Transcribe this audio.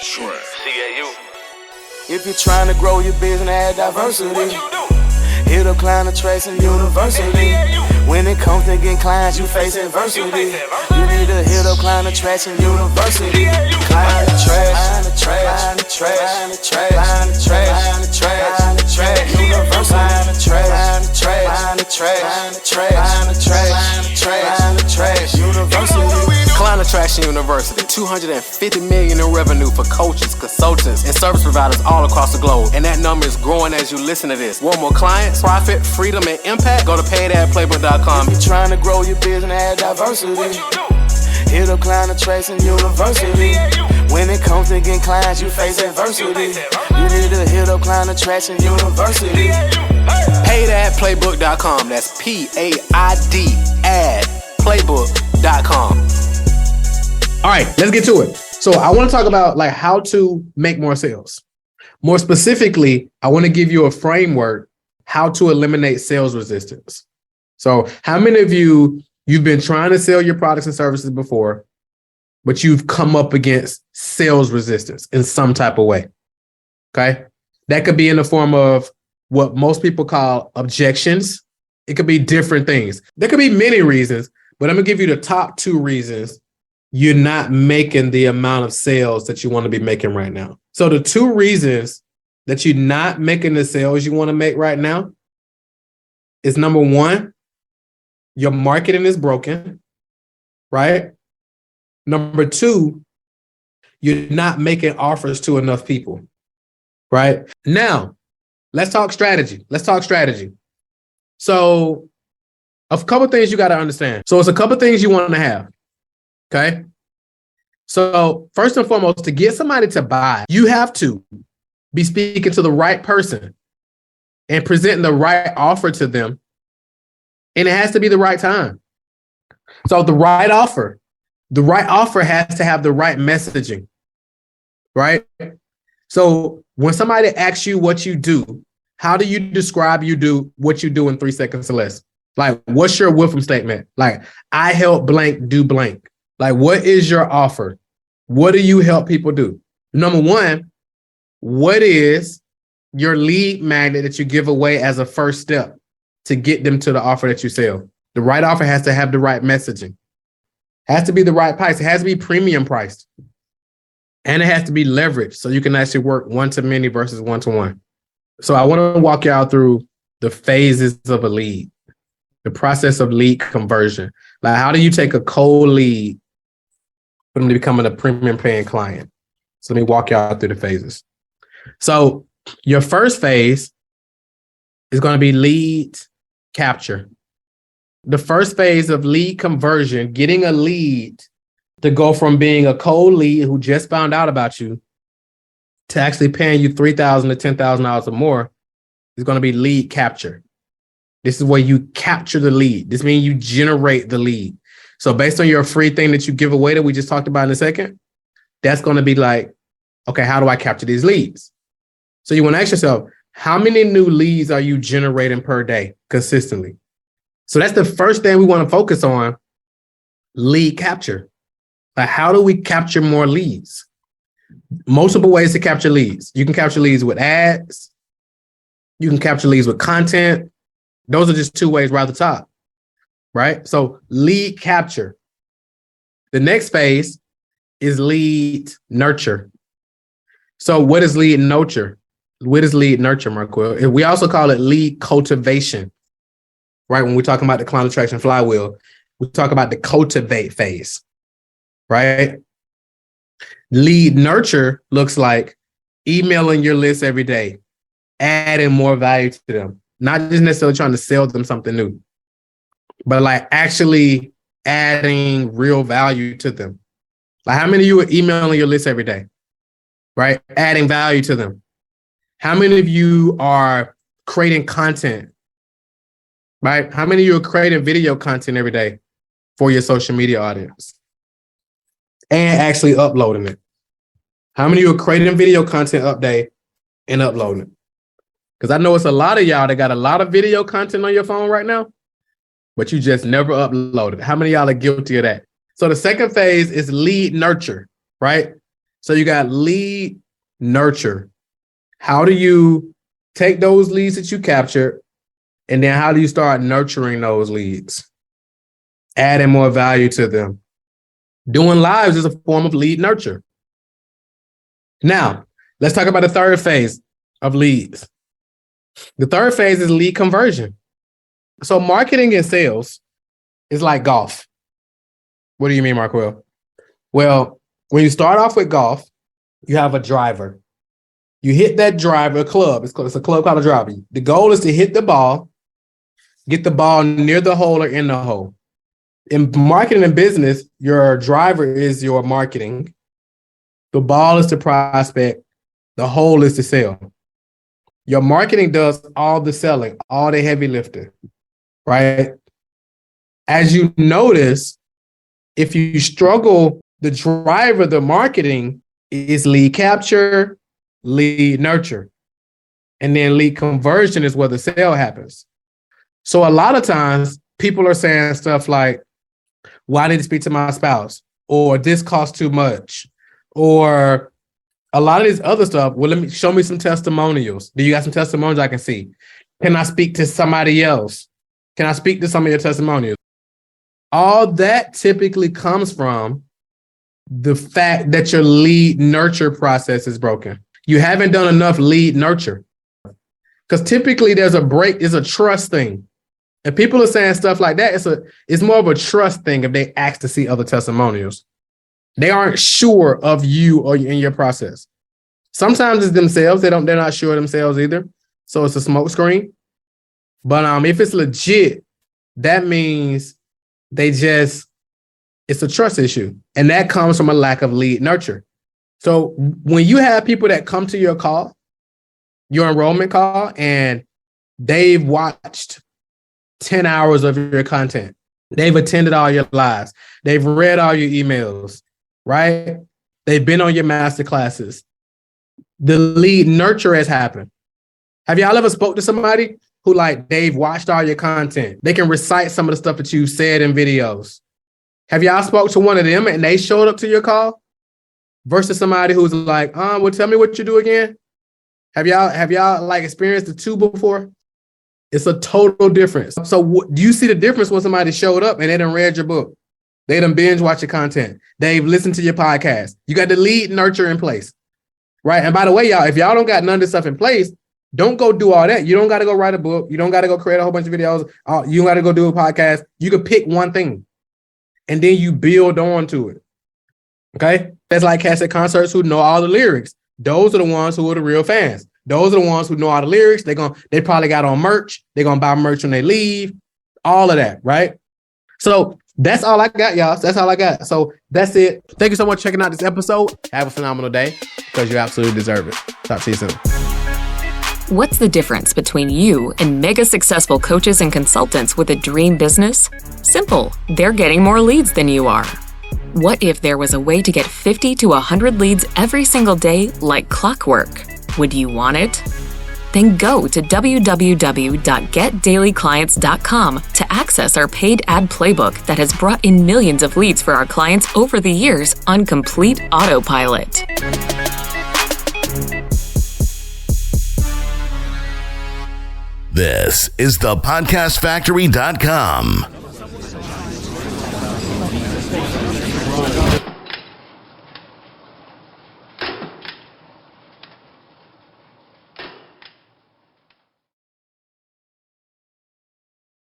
CAU. If you're trying to grow your business, add diversity. What you do? Hit up client attraction university. When it comes to getting clients, you face adversity. You need to hit up client attraction university. Client attraction, client attraction, client attraction, client attraction university. Client attraction university. Client Attraction University, $250 million in revenue for coaches, consultants, and service providers all across the globe. And that number is growing as you listen to this. Want more clients, profit, freedom, and impact? Go to paidadplaybook.com. If you're trying to grow your business, add diversity. What you do? Hit up Client Attraction University. When it comes to getting clients, you face adversity. You need to hit up Client Attraction University. Paidadplaybook.com. That's P-A-I-D adplaybook.com. All right, let's get to it. So I want to talk about like how to make more sales. More specifically, I want to give you a framework how to eliminate sales resistance. So how many of you've been trying to sell your products and services before, but you've come up against sales resistance in some type of way? Okay. That could be in the form of what most people call objections. It could be different things. There could be many reasons, but I'm going to give you the top 2 reasons you're not making the amount of sales that you want to be making right now. So the 2 reasons that you're not making the sales you want to make right now is number 1, your marketing is broken, right? Number 2, you're not making offers to enough people, right? Now, let's talk strategy. So a couple of things you got to understand. So it's a couple of things you want to have. Okay. So first and foremost, to get somebody to buy, you have to be speaking to the right person and presenting the right offer to them. And it has to be the right time. So the right offer has to have the right messaging, right? So when somebody asks you what you do, how do you describe what you do in 3 seconds or less? Like, what's your Wolfram statement? Like, I help blank do blank. Like, what is your offer? What do you help people do? Number 1, what is your lead magnet that you give away as a first step to get them to the offer that you sell? The right offer has to have the right messaging. Has to be the right price. It has to be premium priced. And it has to be leveraged so you can actually work one-to-many versus one-to-one. So I want to walk y'all through the phases of a lead, the process of lead conversion. Like, how do you take a cold lead for them to becoming a premium paying client? So let me walk y'all through the phases. So your first phase is going to be lead capture. The first phase of lead conversion, getting a lead to go from being a cold lead who just found out about you to actually paying you $3,000 to $10,000 or more, is going to be lead capture. This is where you capture the lead. This means you generate the lead. So based on your free thing that you give away that we just talked about in a second, that's going to be like, okay, how do I capture these leads? So you want to ask yourself, how many new leads are you generating per day consistently? So that's the first thing we want to focus on, lead capture. Like, how do we capture more leads? Multiple ways to capture leads. You can capture leads with ads. You can capture leads with content. Those are just 2 ways right at the top, right? So lead capture. The next phase is lead nurture. So what is lead nurture? What is lead nurture, Marquel? We also call it lead cultivation, right? When we're talking about the client attraction flywheel, we talk about the cultivate phase, right? Lead nurture looks like emailing your list every day, adding more value to them, not just necessarily trying to sell them something new, but like actually adding real value to them. Like, how many of you are emailing your list every day, right? Adding value to them. How many of you are creating content, right? How many of you are creating video content every day for your social media audience and actually uploading it? How many of you are creating video content update and uploading it? Because I know it's a lot of y'all that got a lot of video content on your phone right now, but you just never uploaded. How many of y'all are guilty of that? So the second phase is lead nurture, right? So you got lead nurture. How do you take those leads that you captured, and then how do you start nurturing those leads? Adding more value to them. Doing lives is a form of lead nurture. Now, let's talk about the third phase of leads. The third phase is lead conversion. So marketing and sales is like golf. What do you mean, Markwell? Well, when you start off with golf, you have a driver. You hit that driver, a club. It's a club called a driver. The goal is to hit the ball, get the ball near the hole or in the hole. In marketing and business, your driver is your marketing. The ball is to prospect. The hole is to sell. Your marketing does all the selling, all the heavy lifting, right? As you notice, if you struggle, the driver, the marketing is lead capture, lead nurture, and then lead conversion is where the sale happens. So a lot of times people are saying stuff like, well, I need to speak to my spouse, or this costs too much, or a lot of this other stuff. Well, show me some testimonials. Do you got some testimonials I can see? Can I speak to somebody else? Can I speak to some of your testimonials? All that typically comes from the fact that your lead nurture process is broken. You haven't done enough lead nurture. Because typically there's a break, it's a trust thing. If people are saying stuff like that, it's more of a trust thing if they ask to see other testimonials. They aren't sure of you or in your process. Sometimes it's themselves. They're not sure of themselves either. So it's a smoke screen. But if it's legit, that means it's a trust issue. And that comes from a lack of lead nurture. So when you have people that come to your call, your enrollment call, and they've watched 10 hours of your content, they've attended all your lives, they've read all your emails, right? They've been on your master classes. The lead nurture has happened. Have y'all ever spoke to somebody who they've watched all your content? They can recite some of the stuff that you've said in videos. Have y'all spoke to one of them and they showed up to your call versus somebody who's like, well, tell me what you do again? Have y'all experienced the two before? It's a total difference. So do you see the difference when somebody showed up and they done read your book? They done binge watch your content. They've listened to your podcast. You got the lead nurture in place, right? And by the way, y'all, if y'all don't got none of this stuff in place, don't go do all that. You don't got to go write a book. You don't got to go create a whole bunch of videos. You don't got to go do a podcast. You can pick one thing and then you build on to it. Okay? That's like cats at concerts who know all the lyrics. Those are the ones who are the real fans. Those are the ones who know all the lyrics. They probably got on merch. They're going to buy merch when they leave. All of that, right? So that's all I got, y'all. That's all I got. So that's it. Thank you so much for checking out this episode. Have a phenomenal day because you absolutely deserve it. Talk to you soon. What's the difference between you and mega successful coaches and consultants with a dream business? Simple. They're getting more leads than you are. What if there was a way to get 50 to 100 leads every single day like clockwork? Would you want it? Then go to www.getdailyclients.com to access our paid ad playbook that has brought in millions of leads for our clients over the years on complete autopilot. This is thepodcastfactory.com.